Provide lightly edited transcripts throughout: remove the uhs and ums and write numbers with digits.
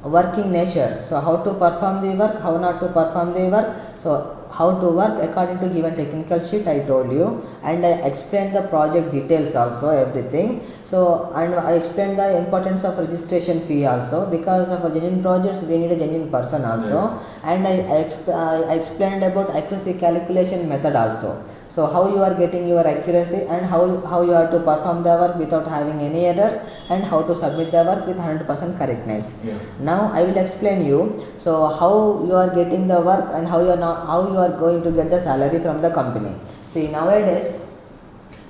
working nature. So how to perform the work, how not to perform the work. So how to work according to given technical sheet I told you, and I explained the project details also, everything. So and I explained the importance of registration fee also, because of genuine projects we need a genuine person also. And I explained about accuracy calculation method also. So how you are getting your accuracy, and how you have to perform the work without having any errors, and how to submit the work with 100% correctness. Now I will explain you. So how you are getting the work, and how you are going to get the salary from the company. See, nowadays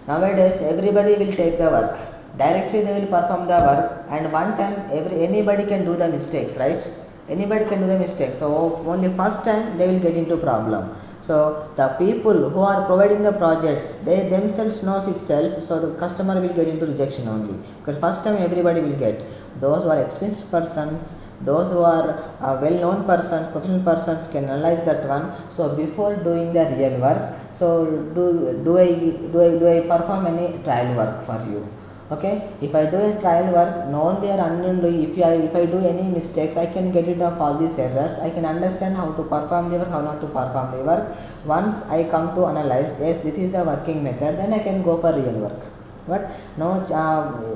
everybody will take the work directly, they will perform the work, and one time anybody can do the mistakes, right? Anybody can do the mistakes. So only first time they will get into problem. So the people who are providing the projects, they themselves knows itself, so the customer will get into rejection only, because first time everybody will get. Those who are experienced persons, those who are well-known persons, professional persons can analyze that one. So before doing the real work, so do I perform any trial work for you? Okay, if I do a trial work, only or unknowingly, if I do any mistakes, I can get rid of all these errors. I can understand how to perform the work, how not to perform the work. Once I come to analyze, yes, this is the working method, then I can go for real work. But no,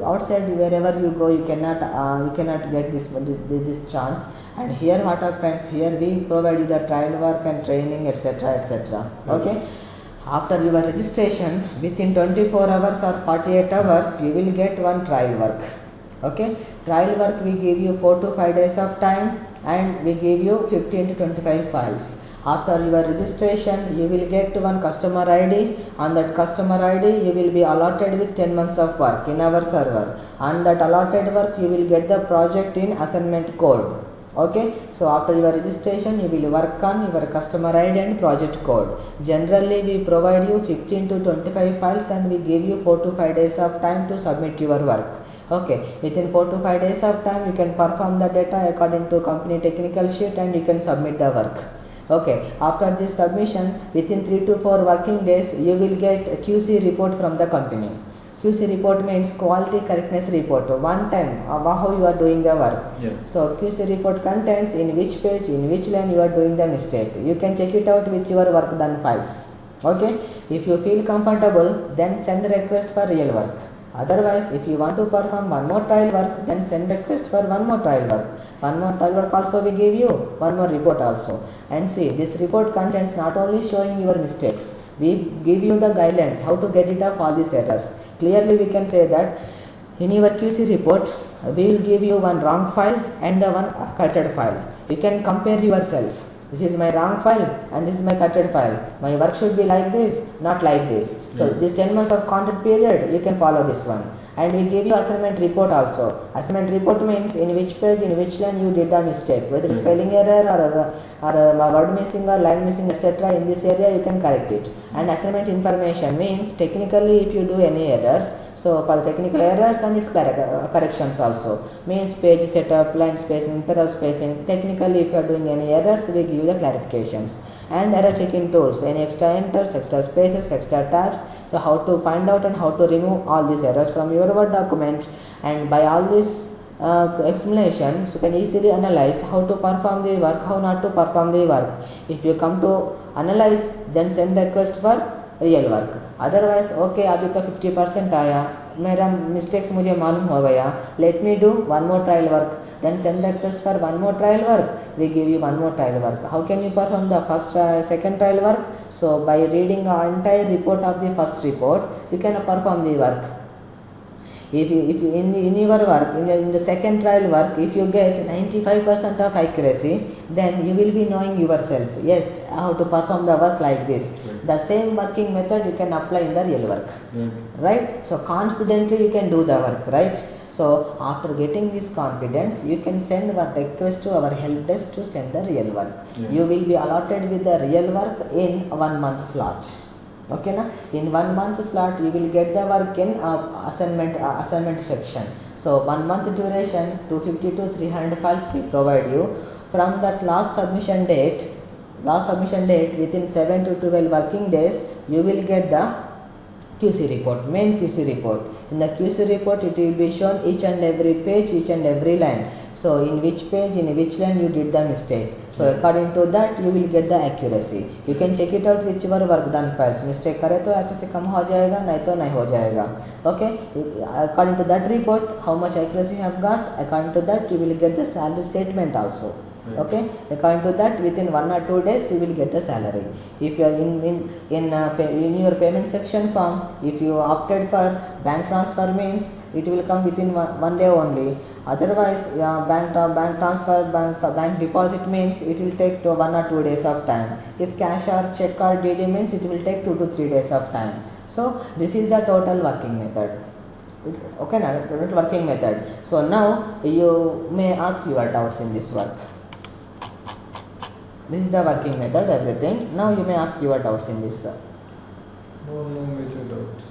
outside wherever you go, you cannot get this chance. And here what happens? Here we provide you the trial work and training, etc., etc. Okay. After your registration, within 24 hours or 48 hours, you will get one trial work. Okay, trial work we give you 4 to 5 days of time, and we give you 15 to 25 files. After your registration, you will get one customer ID. On that customer ID, you will be allotted with 10 months of work in our server. On that allotted work, you will get the project in assignment code. Okay, so after your registration, you will work on your customer ID and project code. Generally, we provide you 15 to 25 files, and we give you 4 to 5 days of time to submit your work. Okay, within 4 to 5 days of time, you can perform the data according to company technical sheet, and you can submit the work. Okay, after this submission, within 3 to 4 working days, you will get a QC report from the company. QC report means quality correctness report. One time how you are doing the work. So QC report contains in which page, in which line you are doing the mistake. You can check it out with your work done files. Okay, if you feel comfortable, then send request for real work. Otherwise, if you want to perform one more trial work, then send request for one more trial work. One more trial work also we give you, one more report also. And see, this report contains not only showing your mistakes, we give you the guidelines how to get rid of all these errors. Clearly we can say that in your QC report, we will give you one wrong file and the one corrected file. You can compare yourself. This is my wrong file and this is my corrected file. My work should be like this, not like this. So this 10 months of content period, you can follow this one. And we give you assignment report also. Assignment report means in which page, in which line you did the mistake, whether spelling error or word missing or line missing, etc. In this area you can correct it. And assignment information means technically if you do any errors, so for technical errors and its corrections also, means page setup, line spacing, para spacing. Technically if you are doing any errors, we give you the clarifications. And error checking tools, any extra enters, extra spaces, extra tabs. So how to find out and how to remove all these errors from your Word document. And by all these explanations, you can easily analyze how to perform the work, how not to perform the work. If you come to analyze, then send request for real work. Otherwise okay अभी तो 50% आया, मेरा mistakes मुझे मालूम हो गया, let me do one more trial work, then send request for one more trial work, we give you one more trial work. How can you perform the first second trial work? So by reading the entire report of the first report, you can perform the work. If you in your work, in the second trial work, if you get 95% of accuracy, then you will be knowing yourself, yes, how to perform the work like this. The same working method you can apply in the real work, right? So confidently you can do the work, right? So after getting this confidence, you can send one request to our help desk to send the real work. You will be allotted with the real work in 1 month slot. Okay, na? In 1 month slot you will get the work in assignment section. So 1 month duration, 250 to 300 files we provide you. From that last submission date within 7 to 12 working days, you will get the QC report, main QC report. In the QC report, it will be shown each and every page, each and every line. So in which page, in which line you did the mistake. So according to that you will get the accuracy. You can check it out with your work done files. Mistake करे तो accuracy कम हो जाएगा, नहीं तो नहीं हो जाएगा. Okay, according to that report how much accuracy you have got, according to that you will get the salary statement also. Okay, according to that within 1 or 2 days you will get the salary. If you are in your payment section form, if you opted for bank transfer means it will come within one day only. Otherwise bank transfer, bank deposit means it will take to 1 or 2 days of time. If cash or check or DD means it will take 2 to 3 days of time. So this is the total working method. Okay, now working method. So now you may ask your doubts in this work. This is the working method, everything. Now you may ask your doubts in this. No major doubts.